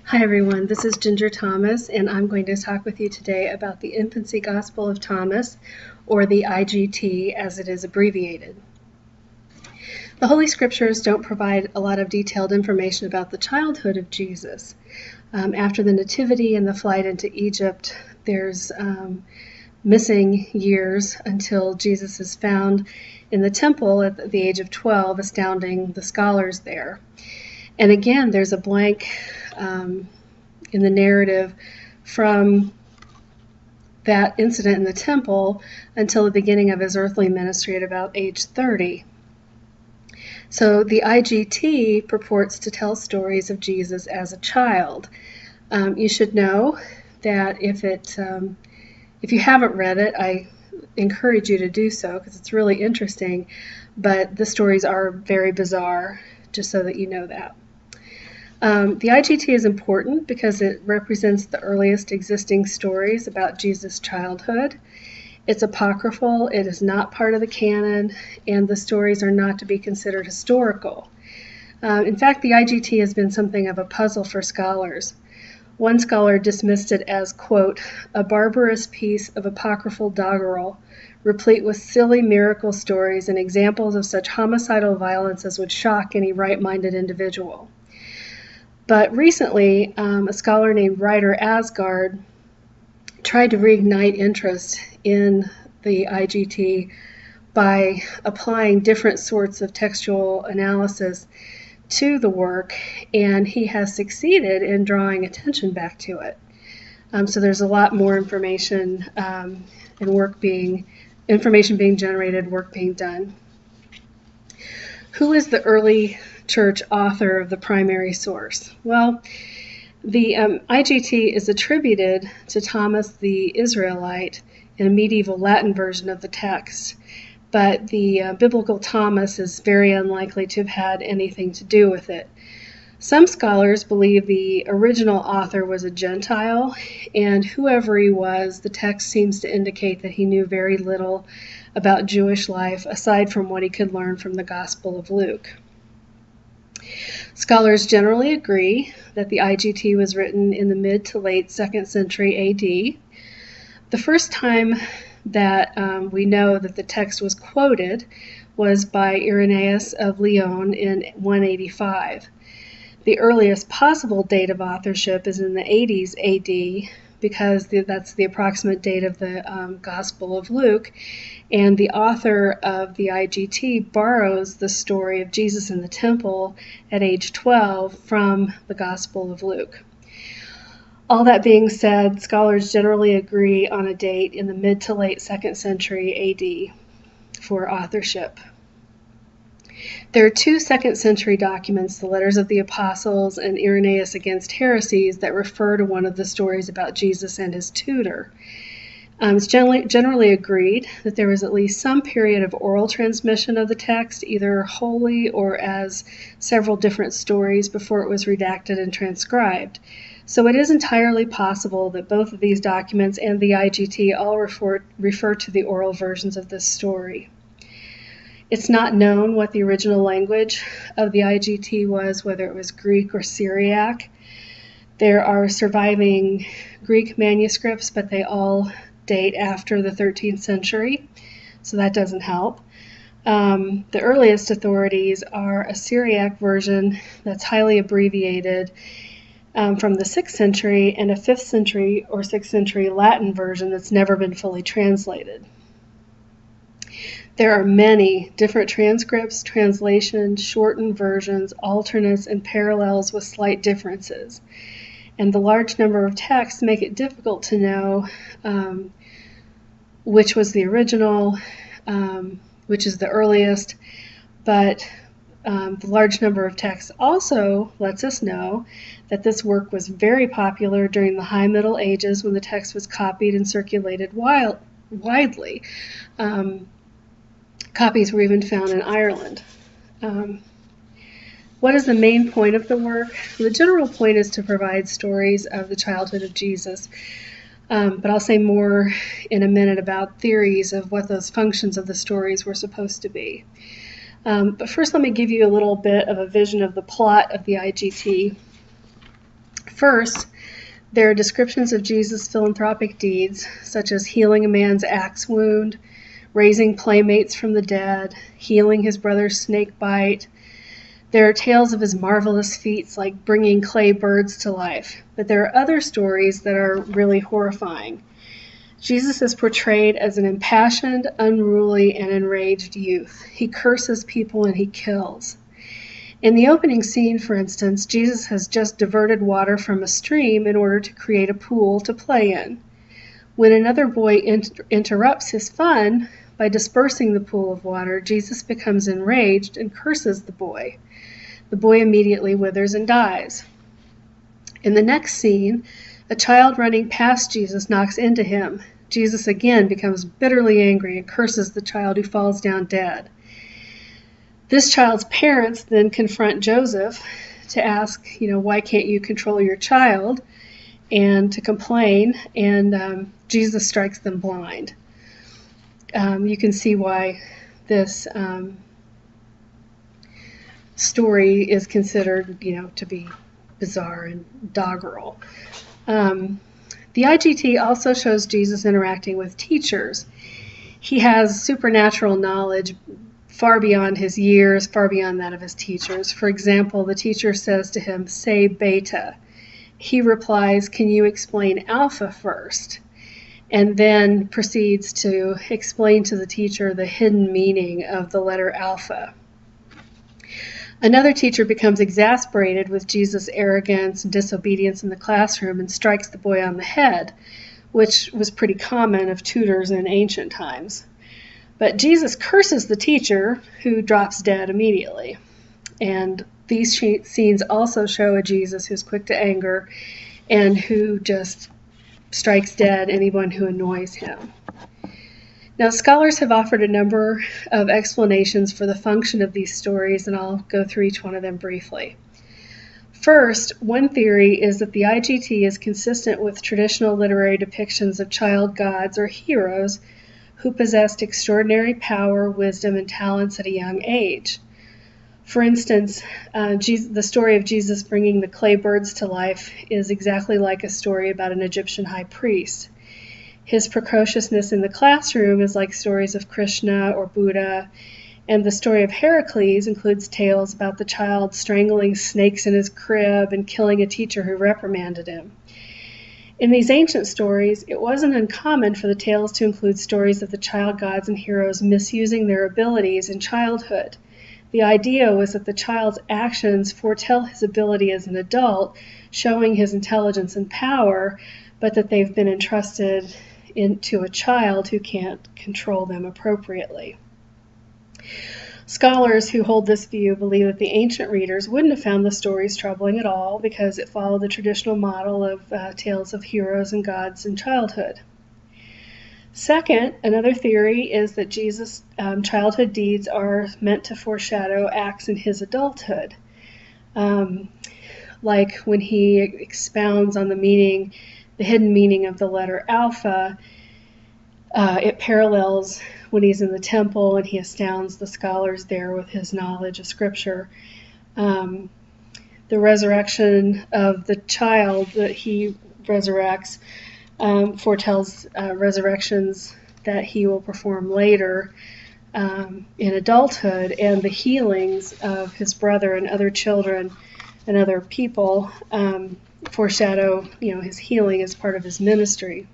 Hi everyone, this is Ginger Thomas, and I'm going to talk with you today about the Infancy Gospel of Thomas, or the IGT as it is abbreviated. The Holy Scriptures don't provide a lot of detailed information about the childhood of Jesus. After the Nativity and the flight into Egypt, there's missing years until Jesus is found in the temple at the age of 12, astounding the scholars there. And again, there's a blank in the narrative from that incident in the temple until the beginning of his earthly ministry at about age 30. So the IGT purports to tell stories of Jesus as a child. You should know that if you haven't read it, I encourage you to do so because it's really interesting, but the stories are very bizarre, just so that you know that. The IGT is important because it represents the earliest existing stories about Jesus' childhood. It's apocryphal, it is not part of the canon, and the stories are not to be considered historical. In fact, the IGT has been something of a puzzle for scholars. One scholar dismissed it as, quote, a barbarous piece of apocryphal doggerel, replete with silly miracle stories and examples of such homicidal violence as would shock any right-minded individual. But recently, a scholar named Ryder Asgard tried to reignite interest in the IGT by applying different sorts of textual analysis to the work, and he has succeeded in drawing attention back to it. So there's a lot more information and information being generated, work being done. Who is the early church author of the primary source? Well, the IGT is attributed to Thomas the Israelite in a medieval Latin version of the text, but the biblical Thomas is very unlikely to have had anything to do with it. Some scholars believe the original author was a Gentile, and whoever he was, the text seems to indicate that he knew very little about Jewish life aside from what he could learn from the Gospel of Luke. Scholars generally agree that the IGT was written in the mid to late 2nd century AD. The first time that we know that the text was quoted was by Irenaeus of Lyon in 185. The earliest possible date of authorship is in the 80s AD, because that's the approximate date of the Gospel of Luke, and the author of the IGT borrows the story of Jesus in the temple at age 12 from the Gospel of Luke. All that being said, scholars generally agree on a date in the mid to late 2nd century AD for authorship. There are two 2nd century documents, the Letters of the Apostles and Irenaeus Against Heresies, that refer to one of the stories about Jesus and his tutor. It's generally agreed that there was at least some period of oral transmission of the text, either wholly or as several different stories, before it was redacted and transcribed. So it is entirely possible that both of these documents and the IGT all refer to the oral versions of this story. It's not known what the original language of the IGT was, whether it was Greek or Syriac. There are surviving Greek manuscripts, but they all date after the 13th century, so that doesn't help. The earliest authorities are a Syriac version that's highly abbreviated from the 6th century, and a 5th century or 6th century Latin version that's never been fully translated. There are many different transcripts, translations, shortened versions, alternates, and parallels with slight differences. And the large number of texts make it difficult to know which was the original, which is the earliest, but the large number of texts also lets us know that this work was very popular during the High Middle Ages, when the text was copied and circulated widely. Copies were even found in Ireland. What is the main point of the work? The general point is to provide stories of the childhood of Jesus, but I'll say more in a minute about theories of what those functions of the stories were supposed to be. But first, let me give you a little bit of a vision of the plot of the IGT. First, there are descriptions of Jesus' philanthropic deeds, such as healing a man's axe wound, raising playmates from the dead, healing his brother's snake bite. There are tales of his marvelous feats, like bringing clay birds to life. But there are other stories that are really horrifying. Jesus is portrayed as an impassioned, unruly, and enraged youth. He curses people and he kills. In the opening scene, for instance, Jesus has just diverted water from a stream in order to create a pool to play in. When another boy interrupts his fun by dispersing the pool of water, Jesus becomes enraged and curses the boy. The boy immediately withers and dies. In the next scene, a child running past Jesus knocks into him. Jesus again becomes bitterly angry and curses the child, who falls down dead. This child's parents then confront Joseph to ask, why can't you control your child, and to complain, and Jesus strikes them blind. You can see why this story is considered, to be bizarre and doggerel. The IGT also shows Jesus interacting with teachers. He has supernatural knowledge far beyond his years, far beyond that of his teachers. For example, the teacher says to him, "Say beta." He replies, "Can you explain alpha first?" And then proceeds to explain to the teacher the hidden meaning of the letter alpha. Another teacher becomes exasperated with Jesus' arrogance and disobedience in the classroom and strikes the boy on the head, which was pretty common of tutors in ancient times. But Jesus curses the teacher, who drops dead immediately. And these scenes also show a Jesus who's quick to anger and who just strikes dead anyone who annoys him. Now, scholars have offered a number of explanations for the function of these stories, and I'll go through each one of them briefly. First, one theory is that the IGT is consistent with traditional literary depictions of child gods or heroes who possessed extraordinary power, wisdom, and talents at a young age. For instance, the story of Jesus bringing the clay birds to life is exactly like a story about an Egyptian high priest. His precociousness in the classroom is like stories of Krishna or Buddha, and the story of Heracles includes tales about the child strangling snakes in his crib and killing a teacher who reprimanded him. In these ancient stories, it wasn't uncommon for the tales to include stories of the child gods and heroes misusing their abilities in childhood. The idea was that the child's actions foretell his ability as an adult, showing his intelligence and power, but that they've been entrusted into a child who can't control them appropriately. Scholars who hold this view believe that the ancient readers wouldn't have found the stories troubling at all because it followed the traditional model of tales of heroes and gods in childhood. Second, another theory is that Jesus' childhood deeds are meant to foreshadow acts in his adulthood. Like when he expounds on the hidden meaning of the letter alpha, it parallels when he's in the temple and he astounds the scholars there with his knowledge of Scripture. The resurrection of the child that he resurrects foretells resurrections that he will perform later in adulthood, and the healings of his brother and other children and other people foreshadow, his healing as part of his ministry.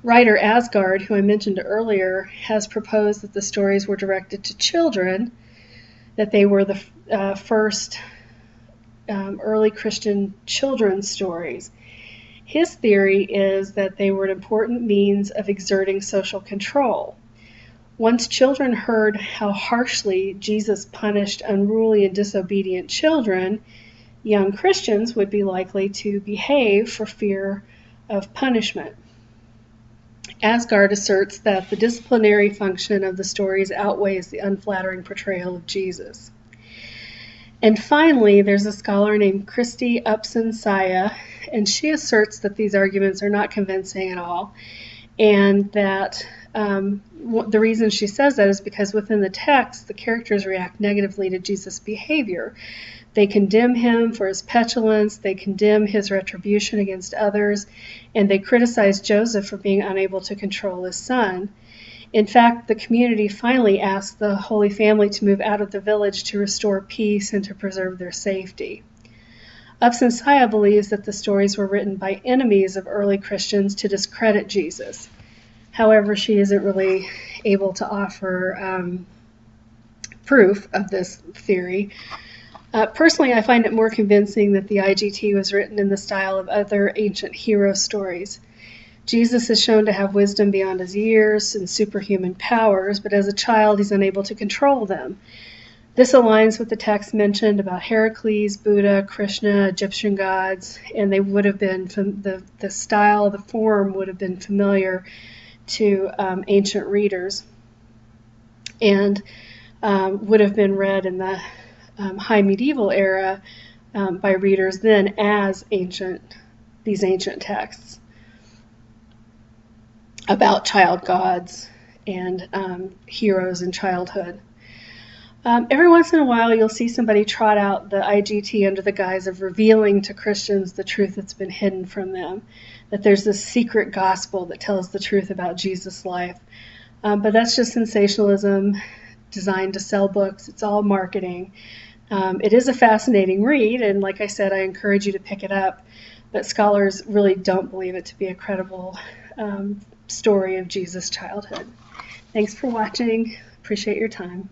Writer Asgard, who I mentioned earlier, has proposed that the stories were directed to children, that they were the first early Christian children's stories. His theory is that they were an important means of exerting social control. Once children heard how harshly Jesus punished unruly and disobedient children, young Christians would be likely to behave for fear of punishment. Asgard asserts that the disciplinary function of the stories outweighs the unflattering portrayal of Jesus. And finally, there's a scholar named Christy Upson-Saya, and she asserts that these arguments are not convincing at all, and that the reason she says that is because within the text, the characters react negatively to Jesus' behavior. They condemn him for his petulance, they condemn his retribution against others, and they criticize Joseph for being unable to control his son. In fact, the community finally asked the Holy Family to move out of the village to restore peace and to preserve their safety. Upsensaya believes that the stories were written by enemies of early Christians to discredit Jesus. However, she isn't really able to offer proof of this theory. Personally, I find it more convincing that the IGT was written in the style of other ancient hero stories. Jesus is shown to have wisdom beyond his years and superhuman powers, but as a child he's unable to control them. This aligns with the text mentioned about Heracles, Buddha, Krishna, Egyptian gods, and they would have been, the style, the form would have been familiar to ancient readers, and would have been read in the high medieval era by readers then as these ancient texts about child gods and heroes in childhood. Every once in a while you'll see somebody trot out the IGT under the guise of revealing to Christians the truth that's been hidden from them, that there's this secret gospel that tells the truth about Jesus' life. But that's just sensationalism designed to sell books. It's all marketing. It is a fascinating read, and like I said, I encourage you to pick it up, but scholars really don't believe it to be a credible story of Jesus' childhood. Thanks for watching. Appreciate your time.